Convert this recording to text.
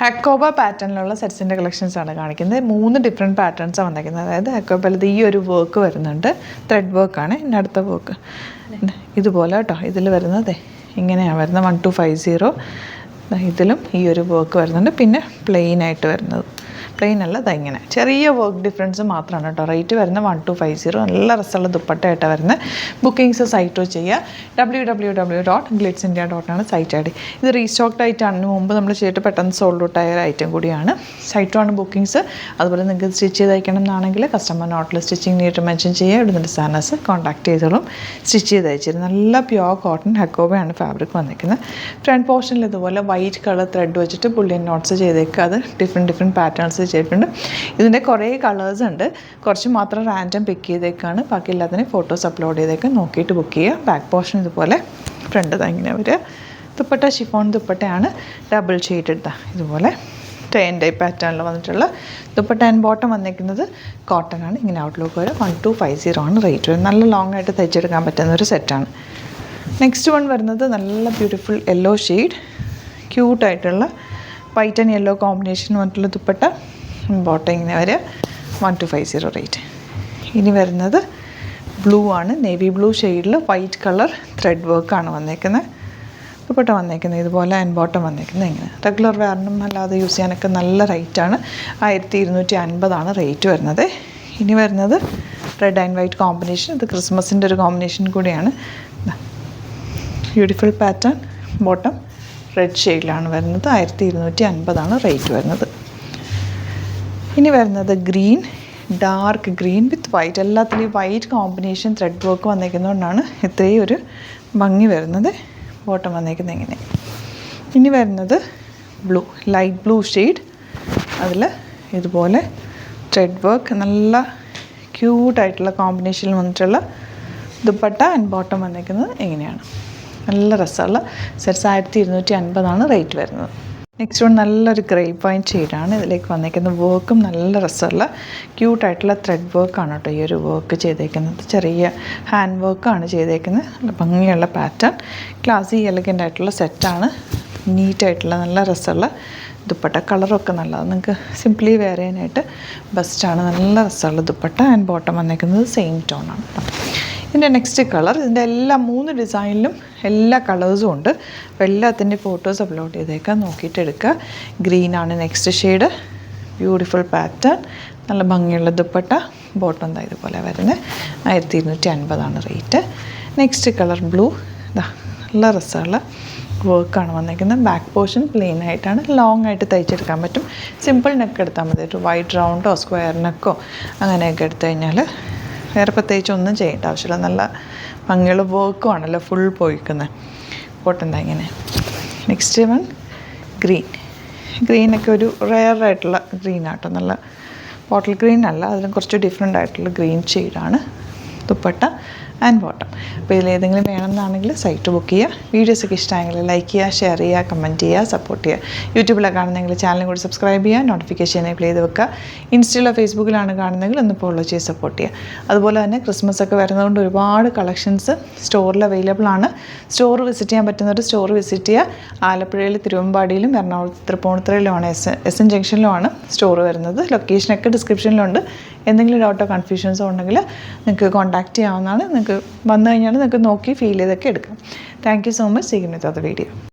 ഹക്കോബ പാറ്റേണിലുള്ള സെറ്റ്സിൻ്റെ കളക്ഷൻസാണ് കാണിക്കുന്നത്. 3 ഡിഫറെൻറ്റ് പാറ്റേൺസാണ് വന്നിരിക്കുന്നത്. അതായത് ഹക്കോബയിൽ ഈ ഒരു വർക്ക് വരുന്നുണ്ട്, ത്രെഡ് വർക്കാണ്. ഇനി അടുത്ത വർക്ക് ഇതുപോലെ കേട്ടോ. ഇതിൽ വരുന്നത് ഇങ്ങനെയാണ് വരുന്നത് 1250. ഇതിലും ഈ ഒരു വർക്ക് വരുന്നുണ്ട്. പിന്നെ പ്ലെയിൻ ആയിട്ട് വരുന്നത്, പ്ലെയിൻ അല്ല, ഇങ്ങനെ ചെറിയ വർക്ക് ഡിഫറൻസ് മാത്രമാണ് കേട്ടോ. റേറ്റ് വരുന്നത് 1250. നല്ല രസമുള്ള ദുപ്പട്ടയായിട്ടാണ് വരുന്നത്. ബുക്കിങ്സ് സൈറ്റ് ചെയ്യുക, www.glitzindia.com ആണ് സൈറ്റ് ഐ ഡി. ഇത് റീസ്റ്റോക്ഡ് ആയിട്ടാണ്. മുമ്പ് നമ്മൾ ചെയ്തിട്ട് പെട്ടെന്ന് സോൾഡ് ഔട്ട് ആയ ഐറ്റം കൂടിയാണ്. സൈറ്റാണ് ബുക്കിങ്സ്. അതുപോലെ നിങ്ങൾക്ക് സ്റ്റിച്ച് ചെയ്ത് അയക്കണം എന്നാണെങ്കിൽ കസ്റ്റമർ നോട്ടിൽ സ്റ്റിച്ചിങ് നീട്ട് മെൻഷൻ ചെയ്യുക. ഇവിടുന്ന് ഡിസൈനേഴ്സ് കോൺടാക്ട് ചെയ്തോളും, സ്റ്റിച്ച് ചെയ്ത് അയച്ചിരും. നല്ല പ്യുവർ കോട്ടൺ ഹക്കോബയാണ് ഫാബ്രിക് വന്നിരിക്കുന്നത്. ഫ്രണ്ട് പോർഷനിൽ ഇതുപോലെ വൈറ്റ് കളർ ത്രെഡ് വെച്ചിട്ട് ബുള്ളിയൻ നോട്ട്സ് ചെയ്തേക്കുക. അത് ഡിഫറെൻറ്റ് പാറ്റേൺസ് ചെയ്തിട്ടുണ്ട്. ഇതിൻ്റെ കുറേ കളേഴ്സ് ഉണ്ട്. കുറച്ച് മാത്രം റാൻഡം പിക്ക് ചെയ്തേക്കാണ്. ബാക്കി എല്ലാത്തിനും ഫോട്ടോസ് അപ്ലോഡ് ചെയ്തേക്കാം. നോക്കിയിട്ട് ബുക്ക് ചെയ്യുക. ബാക്ക് പോർഷൻ ഇതുപോലെ, ഫ്രണ്ട് ഇങ്ങനെ വരിക. ദുപ്പട്ട ഷിഫോൺ ദുപ്പട്ടയാണ്, ഡബിൾ ഷെയ്ഡ് ഇതുപോലെ ടൈൻ ടൈപ്പ് പാറ്റേണിൽ വന്നിട്ടുള്ള ദുപ്പട്ട. ആൻഡ് ബോട്ടം വന്നിരിക്കുന്നത് കോട്ടൺ ആണ്. ഇങ്ങനെ ഔട്ട്ലുക്ക് വരെ 1250 ആണ് റേറ്റ് വരും. നല്ല ലോങ് ആയിട്ട് തയ്ച്ചെടുക്കാൻ പറ്റുന്ന ഒരു സെറ്റാണ്. നെക്സ്റ്റ് വൺ വരുന്നത് നല്ല ബ്യൂട്ടിഫുൾ യെല്ലോ ഷെയ്ഡ്, ക്യൂട്ടായിട്ടുള്ള വൈറ്റ് ആൻഡ് യെല്ലോ കോമ്പിനേഷൻ വന്നിട്ടുള്ള ദുപ്പട്ട. ബോട്ടം ഇങ്ങനെ വരെ 1250 റേറ്റ്. ഇനി വരുന്നത് ബ്ലൂ ആണ്, നേവി ബ്ലൂ ഷെയ്ഡിൽ വൈറ്റ് കളർ ത്രെഡ് വർക്കാണ് വന്നേക്കുന്നത്. ദുപ്പട്ട വന്നേക്കുന്നത് ഇതുപോലെ. ആൻഡ് ബോട്ടം വന്നേക്കുന്നത് ഇങ്ങനെ. റെഗുലർ വെയറിനും അല്ലാതെ യൂസ് ചെയ്യാനൊക്കെ നല്ല റേറ്റാണ്. 1250 റേറ്റ് വരുന്നത്. ഇനി വരുന്നത് റെഡ് ആൻഡ് വൈറ്റ് കോമ്പിനേഷൻ. ഇത് ക്രിസ്മസിൻ്റെ ഒരു കോമ്പിനേഷൻ കൂടിയാണ്. Beautiful pattern. ബോട്ടം റെഡ് ഷെയ്ഡിലാണ് വരുന്നത്. 1250 റേറ്റ് വരുന്നത്. ഇനി വരുന്നത് ഗ്രീൻ, ഡാർക്ക് ഗ്രീൻ വിത്ത് വൈറ്റ്. എല്ലാത്തിലും വൈറ്റ് കോമ്പിനേഷൻ ത്രെഡ് വർക്ക് വന്നേക്കുന്നതുകൊണ്ടാണ് ഇത്രയും ഒരു ഭംഗി വരുന്നത്. ബോട്ടം വന്നേക്കുന്നത് ഇങ്ങനെ. ഇനി വരുന്നത് ബ്ലൂ, ലൈറ്റ് ബ്ലൂ ഷെയ്ഡ്. അതിൽ ഇതുപോലെ ത്രെഡ് വർക്ക് നല്ല ക്യൂട്ടായിട്ടുള്ള കോമ്പിനേഷനിൽ വന്നിട്ടുള്ള ദുപ്പട്ട. ആൻഡ് ബോട്ടം വന്നേക്കുന്നത് ഇങ്ങനെയാണ്. നല്ല രസമുള്ള സെറ്റ്സ്. 1250 റേറ്റ് വരുന്നത്. നെക്സ്റ്റ് വൺ നല്ലൊരു ഗ്രേപ്പ് വൈൻ ഷെയ്ഡാണ്. ഇതിലേക്ക് വന്നേക്കുന്ന വർക്കും നല്ല രസമുള്ള ക്യൂട്ടായിട്ടുള്ള ത്രെഡ് വർക്കാണ് കേട്ടോ. ഈ ഒരു വർക്ക് ചെയ്തേക്കുന്നത് ചെറിയ ഹാൻഡ് വർക്കാണ് ചെയ്തേക്കുന്നത്. നല്ല ഭംഗിയുള്ള പാറ്റേൺ, ക്ലാസി എലഗൻ്റ് ആയിട്ടുള്ള സെറ്റാണ്. നീറ്റായിട്ടുള്ള നല്ല രസമുള്ള ദുപ്പട്ട. കളറൊക്കെ നല്ലതാണ്, നിങ്ങൾക്ക് സിംപ്ലി വെയർ ചെയ്യാനായിട്ട് ബെസ്റ്റാണ്. നല്ല രസമുള്ള ദുപ്പട്ട. ആൻഡ് ബോട്ടം വന്നേക്കുന്നത് സെയിം ടോണാണ് കേട്ടോ. ഇതിൻ്റെ നെക്സ്റ്റ് കളർ, ഇതിൻ്റെ എല്ലാ 3 ഡിസൈനിലും എല്ലാ കളേഴ്സും ഉണ്ട്. അപ്പോൾ എല്ലാത്തിൻ്റെ ഫോട്ടോസ് അപ്ലോഡ് ചെയ്തേക്കാം, നോക്കിയിട്ട് എടുക്കുക. ഗ്രീനാണ് നെക്സ്റ്റ് ഷെയ്ഡ്. ബ്യൂട്ടിഫുൾ പാറ്റേൺ, നല്ല ഭംഗിയുള്ള ദുപ്പട്ട. ബോട്ടം എന്താ ഇതുപോലെ വരുന്നത്. 1250 റേറ്റ്. Next colour blue. നല്ല രസമുള്ള വർക്കാണ് വന്നിരിക്കുന്നത്. ബാക്ക് പോർഷൻ പ്ലെയിൻ ആയിട്ടാണ്, ലോങ് ആയിട്ട് തയ്ച്ചെടുക്കാൻ പറ്റും. സിമ്പിൾ നെക്ക് എടുത്താൽ മതി. ഒരു വൈറ്റ് റൗണ്ടോ സ്ക്വയർ നെക്കോ അങ്ങനെയൊക്കെ എടുത്തു കഴിഞ്ഞാൽ വേറെ പ്രത്യേകിച്ച് ഒന്നും ചെയ്യേണ്ട ആവശ്യമില്ല. നല്ല ഭംഗിയുള്ള വർക്കും ആണല്ലോ ഫുൾ പോയിക്കുന്നത്. പോട്ടെന്താ ഇങ്ങനെ. Next one green. ഗ്രീനൊക്കെ ഒരു റെയർ ആയിട്ടുള്ള ഗ്രീനാട്ടോ. നല്ല ബോട്ടിൽ ഗ്രീൻ അല്ല, അതിലും കുറച്ച് ഡിഫറെൻ്റ് ആയിട്ടുള്ള ഗ്രീൻ ഷെയ്ഡാണ് ദുപ്പട്ട ആൻഡ് ബോട്ടം. അപ്പോൾ ഇതിലേതെങ്കിലും വേണമെന്നാണെങ്കിൽ സൈറ്റ് ബുക്ക് ചെയ്യുക. വീഡിയോസൊക്കെ ഇഷ്ടമായെങ്കിൽ ലൈക്ക് ചെയ്യുക, ഷെയർ ചെയ്യുക, കമൻറ്റ് ചെയ്യുക, സപ്പോർട്ട് ചെയ്യുക. യൂട്യൂബിലാണ് കാണുന്നതെങ്കിൽ ചാനലും കൂടി സബ്സ്ക്രൈബ് ചെയ്യുക, നോട്ടിഫിക്കേഷൻ എനേബിൾ ചെയ്ത് വെക്കുക. ഇൻസ്റ്റയിലോ ഫേസ്ബുക്കിലാണ് കാണുന്നതെങ്കിൽ ഒന്ന് ഫോളോ ചെയ്ത് സപ്പോർട്ട് ചെയ്യുക. അതുപോലെ തന്നെ ക്രിസ്മസ് ഒക്കെ വരുന്നതുകൊണ്ട് ഒരുപാട് കളക്ഷൻസ് സ്റ്റോറിൽ അവൈലബിൾ ആണ്. സ്റ്റോർ വിസിറ്റ് ചെയ്യാൻ പറ്റുന്നവർ സ്റ്റോർ വിസിറ്റ് ചെയ്യുക. ആലപ്പുഴയിൽ തിരുവമ്പാടിയിലും എറണാകുളത്ത് തൃപ്പൂണിത്തുറയിലുമാണ് എസ് എൻ ജംഗ്ഷനിലുമാണ് സ്റ്റോർ വരുന്നത്. ലൊക്കേഷനൊക്കെ ഡിസ്ക്രിപ്ഷനിലുണ്ട്. എന്തെങ്കിലും ഡൗട്ടോ കൺഫ്യൂഷൻസോ ഉണ്ടെങ്കിൽ നിങ്ങൾക്ക് കോൺടാക്റ്റ് ചെയ്യാവുന്നതാണ്. നിങ്ങൾക്ക് വന്നു കഴിഞ്ഞാൽ നിങ്ങൾക്ക് നോക്കി ഫീൽ ചെയ്തൊക്കെ എടുക്കാം. Thank you so much. See you with other video.